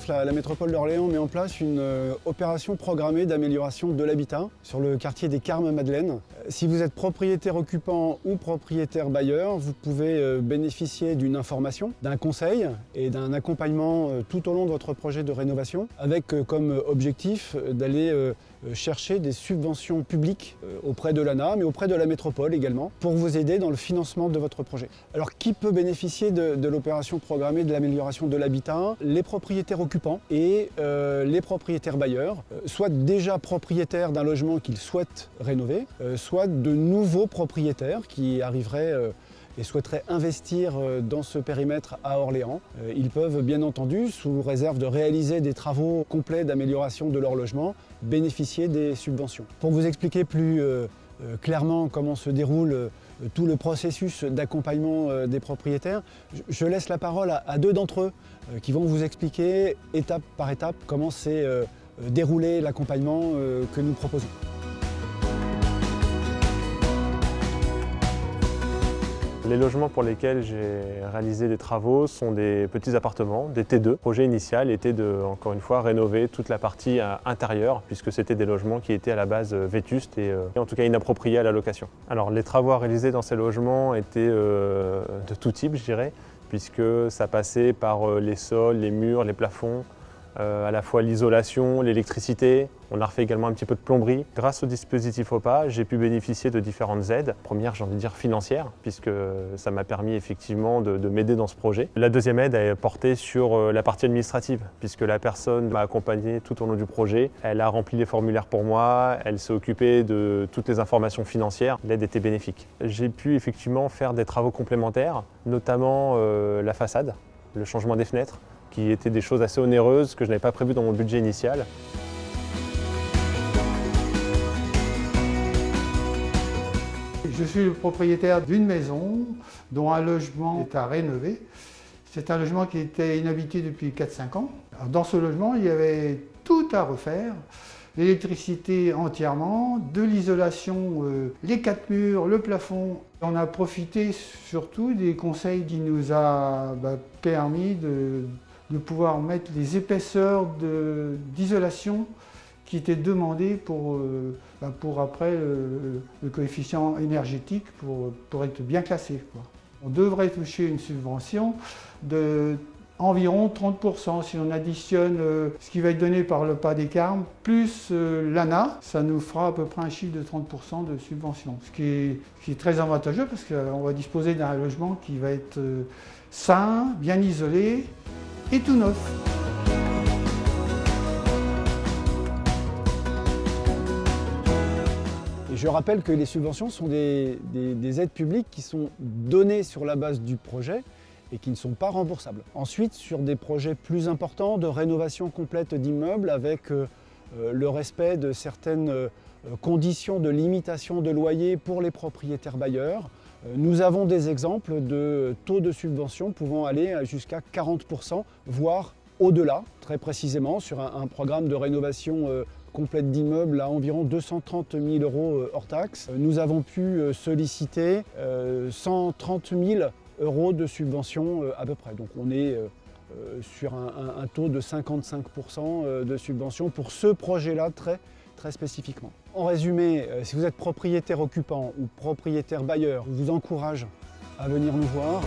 2019, la métropole d'Orléans met en place une opération programmée d'amélioration de l'habitat sur le quartier des Carmes-Madeleine. Si vous êtes propriétaire occupant ou propriétaire bailleur, vous pouvez bénéficier d'une information, d'un conseil et d'un accompagnement tout au long de votre projet de rénovation, avec comme objectif d'aller chercher des subventions publiques auprès de l'ANA, mais auprès de la métropole également, pour vous aider dans le financement de votre projet. Alors, qui peut bénéficier de l'opération programmée de l'amélioration de l'habitat? Les propriétaires occupants et les propriétaires bailleurs, soit déjà propriétaires d'un logement qu'ils souhaitent rénover, soit de nouveaux propriétaires qui arriveraient et souhaiteraient investir dans ce périmètre à Orléans. Ils peuvent bien entendu, sous réserve de réaliser des travaux complets d'amélioration de leur logement, bénéficier des subventions. Pour vous expliquer plus clairement comment se déroule tout le processus d'accompagnement des propriétaires, je laisse la parole à deux d'entre eux qui vont vous expliquer étape par étape comment s'est déroulé l'accompagnement que nous proposons. Les logements pour lesquels j'ai réalisé des travaux sont des petits appartements, des T2. Le projet initial était de, encore une fois, rénover toute la partie intérieure, puisque c'était des logements qui étaient à la base vétustes et en tout cas inappropriés à la location. Alors les travaux à réaliser dans ces logements étaient de tout type, je dirais, puisque ça passait par les sols, les murs, les plafonds, à la fois l'isolation, l'électricité. On a refait également un petit peu de plomberie. Grâce au dispositif OPA, j'ai pu bénéficier de différentes aides. Première, j'ai envie de dire financière, puisque ça m'a permis effectivement de m'aider dans ce projet. La deuxième aide est portée sur la partie administrative, puisque la personne m'a accompagné tout au long du projet. Elle a rempli les formulaires pour moi, elle s'est occupée de toutes les informations financières. L'aide était bénéfique. J'ai pu effectivement faire des travaux complémentaires, notamment la façade, le changement des fenêtres, qui étaient des choses assez onéreuses que je n'avais pas prévues dans mon budget initial. Je suis le propriétaire d'une maison dont un logement est à rénover. C'est un logement qui était inhabité depuis 4-5 ans. Alors dans ce logement, il y avait tout à refaire. L'électricité entièrement, de l'isolation, les 4 murs, le plafond. On a profité surtout des conseils qui nous a permis de pouvoir mettre les épaisseurs d'isolation qui étaient demandées pour après le coefficient énergétique pour être bien classé, quoi. On devrait toucher une subvention d'environ 30%. Si on additionne ce qui va être donné par le PA des Carmes plus l'ANA, ça nous fera à peu près un chiffre de 30% de subvention. Ce qui est très avantageux parce qu'on va disposer d'un logement qui va être sain, bien isolé et tout neuf. Et je rappelle que les subventions sont des aides publiques qui sont données sur la base du projet et qui ne sont pas remboursables. Ensuite, sur des projets plus importants de rénovation complète d'immeubles avec le respect de certaines conditions de limitation de loyer pour les propriétaires bailleurs, nous avons des exemples de taux de subvention pouvant aller jusqu'à 40%, voire au-delà, très précisément, sur un programme de rénovation complète d'immeubles à environ 230 000 € hors taxes. Nous avons pu solliciter 130 000 € de subvention à peu près. Donc on est sur un taux de 55% de subvention pour ce projet-là très spécifiquement. En résumé, si vous êtes propriétaire occupant ou propriétaire bailleur, je vous encourage à venir nous voir.